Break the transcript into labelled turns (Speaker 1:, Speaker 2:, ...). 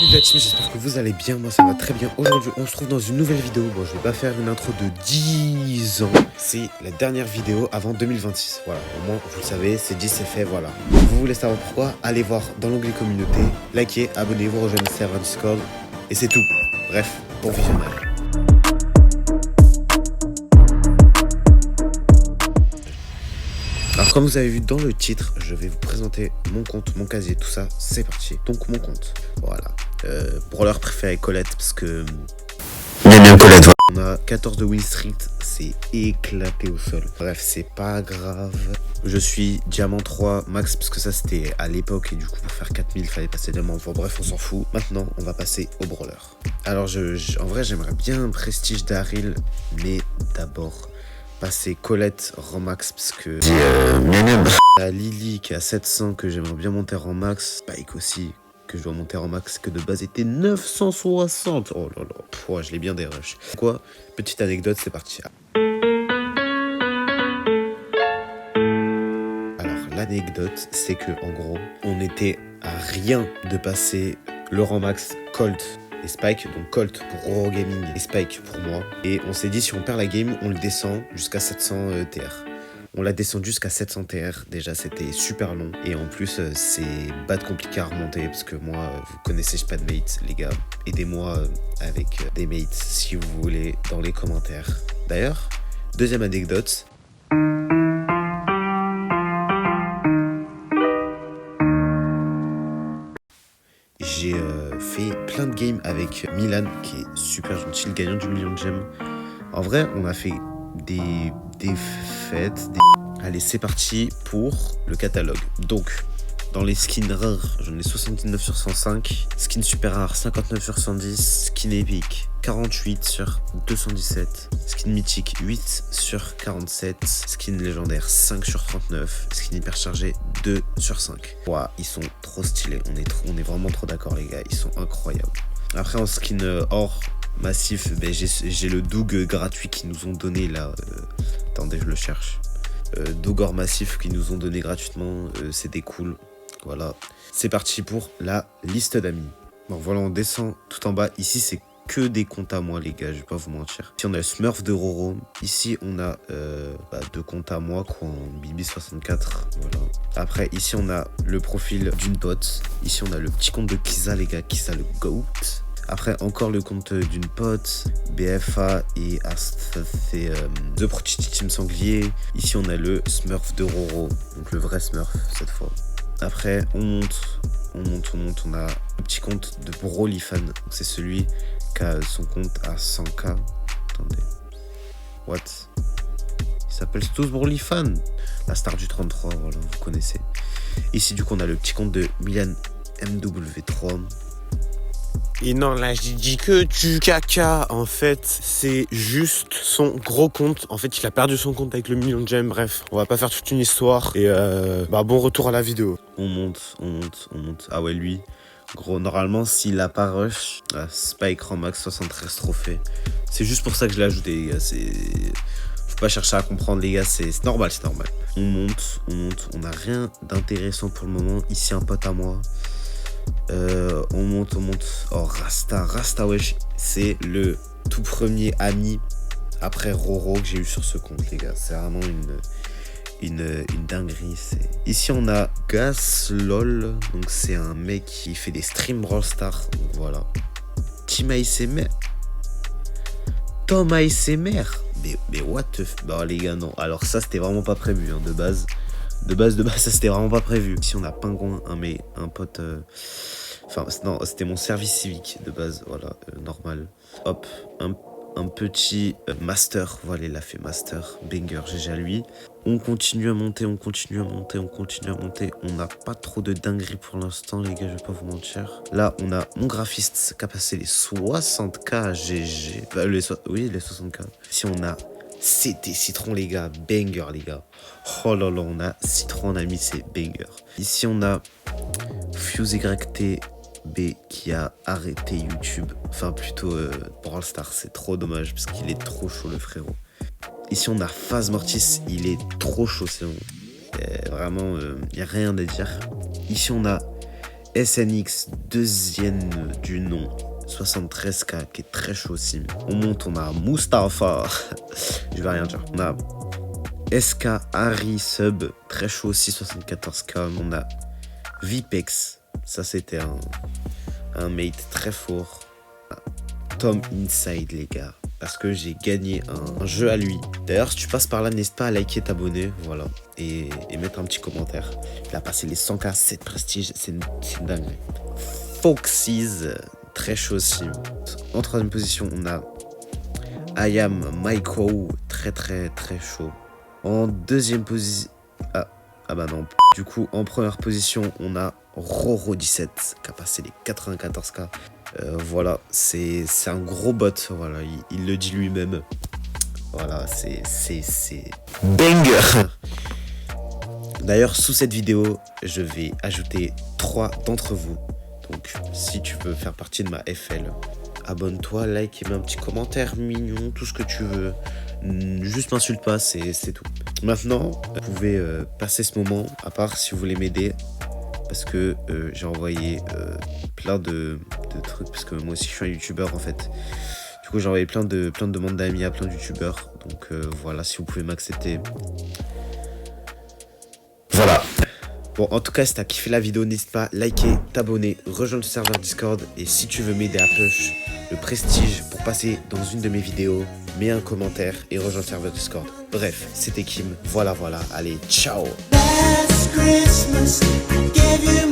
Speaker 1: Salut la team, j'espère que vous allez bien, moi ça va très bien. Aujourd'hui on se trouve dans une nouvelle vidéo. Bon, je vais pas faire une intro de 10 ans. C'est la dernière vidéo avant 2026. Voilà, au moins vous le savez, c'est dit, c'est fait, voilà. Vous voulez savoir pourquoi? Allez voir dans l'onglet communauté, likez, abonnez-vous, rejoignez le serveur Discord. Et c'est tout. Bref, bon visionnage. Alors comme vous avez vu dans le titre, je vais vous présenter mon compte, mon casier, tout ça, c'est parti. Donc mon compte, voilà. Brawler préféré Colette, parce que... Bien Colette, voilà. On a 14 de Win Street, c'est éclaté au sol. Bref, c'est pas grave. Je suis Diamant 3 max, parce que ça c'était à l'époque, et du coup pour faire 4000, il fallait passer Diamant 3. Bref, on s'en fout. Maintenant, on va passer au Brawler. Alors en vrai, j'aimerais bien un Prestige Daryl, mais d'abord... passer Colette rang max parce que la Lily qui est à 700 que j'aimerais bien monter en max, Spike aussi que je dois monter en max, que de base était 960. Oh là là, ouais, je l'ai bien dérush. Quoi, petite anecdote, c'est parti. Alors l'anecdote, c'est que en gros, on était à rien de passer le rang max Colt et Spike, donc Colt pour Roro Gaming et Spike pour moi. Et on s'est dit, si on perd la game, on le descend jusqu'à 700 TR. On l'a descendu jusqu'à 700 TR, déjà c'était super long. Et en plus, c'est bad compliqué à remonter, parce que moi, vous connaissez, j'ai pas de mates, les gars. Aidez-moi avec des mates, si vous voulez, dans les commentaires. D'ailleurs, deuxième anecdote. J'ai fait plein de games avec Milan, qui est super gentil, le gagnant du million de gemmes. En vrai, on a fait des fêtes. Allez, c'est parti pour le catalogue. Donc, dans les skins rares, j'en ai 79 sur 105. Skin super rare, 59 sur 110. Skin épique, 48 sur 217. Skin mythique, 8 sur 47. Skin légendaire, 5 sur 39. Skin hyper chargé, 2 sur 5. Ouah, ils sont trop stylés. On est vraiment trop d'accord, les gars. Ils sont incroyables. Après, en skin or massif, ben, j'ai le Doug gratuit qu'ils nous ont donné là. Attendez, je le cherche. Doug or massif qu'ils nous ont donné gratuitement. C'était cool. Voilà. C'est parti pour la liste d'amis. Bon, voilà, on descend tout en bas. Ici, c'est que des comptes à moi, les gars, je vais pas vous mentir. Ici, on a le Smurf de Roro. Ici, on a deux comptes à moi, quoi, en Bibi64. Voilà. Après, ici, on a le profil d'une pote. Ici, on a le petit compte de Kiza, les gars, Kiza le GOAT. Après, encore le compte d'une pote, BFA et c'est The Protiti Team Sanglier. Ici, on a le Smurf de Roro, donc le vrai Smurf cette fois. Après, on monte. On a le petit compte de Brolifan. C'est celui qui a son compte à 100K. Attendez. What? Il s'appelle tous Brolifan. La star du 33, voilà, vous connaissez. Ici, du coup, on a le petit compte de Milan MW3. Et non, là, je dis que du caca. En fait, c'est juste son gros compte. En fait, il a perdu son compte avec le million de gemmes. Bref, on va pas faire toute une histoire. Et bon retour à la vidéo. On monte. Ah ouais, lui, gros, normalement, s'il a pas rush, Spike rang max 73 trophées. C'est juste pour ça que je l'ai ajouté, les gars. Faut pas chercher à comprendre, les gars. C'est normal, c'est normal. On monte. On n'a rien d'intéressant pour le moment. Ici, un pote à moi. On monte. Oh, Rasta, wesh. C'est le tout premier ami après Roro que j'ai eu sur ce compte, les gars. C'est vraiment une dinguerie. Ici, on a Gaslol. Donc, c'est un mec qui fait des streams Brawl Stars. Donc, voilà. Team ASMR. Tom ASMR. Mais what the f... Bah, les gars, non. Alors, ça, c'était vraiment pas prévu, hein, de base. De base, ça c'était vraiment pas prévu. Ici on a Pingouin, un pote... Enfin, non, c'était mon service civique de base, voilà, normal. Hop, un petit master, voilà, il a fait master, banger, GG à lui. On continue à monter. On n'a pas trop de dingueries pour l'instant, les gars, je vais pas vous mentir. Là, on a mon graphiste qui a passé les 60K GG. Les 60K. Ici, on a... C'était Citron, les gars, banger, les gars. Oh là là, on a Citron, on a mis ses bangers. Ici, on a FuseYTB qui a arrêté YouTube. Enfin, plutôt Brawl Stars, c'est trop dommage parce qu'il est trop chaud, le frérot. Ici, on a Phase Mortis, il est trop chaud, c'est bon. Vraiment, il n'y a rien à dire. Ici, on a SNX, deuxième du nom, 73K, qui est très chaud aussi. On monte, on a Mustafa, je vais rien dire. On a SK Harry Sub, très chaud aussi, 74K. On a Vipex, ça c'était un mate très fort. Tom Inside, les gars, parce que j'ai gagné un jeu à lui. D'ailleurs, si tu passes par là, n'hésite pas à liker, t'abonner, voilà, et mettre un petit commentaire. Il a passé les 100K, 7 prestiges, c'est dingue. Foxys, très chaud aussi. En troisième position, on a I Am Myco, très chaud. En deuxième position, ah bah non. Du coup, en première position, on a Roro17 qui a passé les 94K. Voilà, c'est un gros bot, voilà, il le dit lui-même. Voilà, c'est banger. D'ailleurs, sous cette vidéo, je vais ajouter 3 d'entre vous. Donc, si tu veux faire partie de ma FL, abonne-toi, like et mets un petit commentaire mignon, tout ce que tu veux. Juste m'insulte pas, c'est tout. Maintenant, vous pouvez passer ce moment, à part si vous voulez m'aider. Parce que j'ai envoyé plein de trucs, parce que moi aussi je suis un youtubeur en fait. Du coup j'ai envoyé plein de demandes d'amis à plein de youtubeurs. Donc voilà, si vous pouvez m'accepter. Voilà. Bon, en tout cas, si t'as kiffé la vidéo, n'hésite pas à liker, t'abonner, rejoindre le serveur Discord. Et si tu veux m'aider à push le prestige pour passer dans une de mes vidéos, mets un commentaire et rejoins le serveur Discord. Bref, c'était Kim. Voilà. Allez, ciao. Last Christmas, I gave you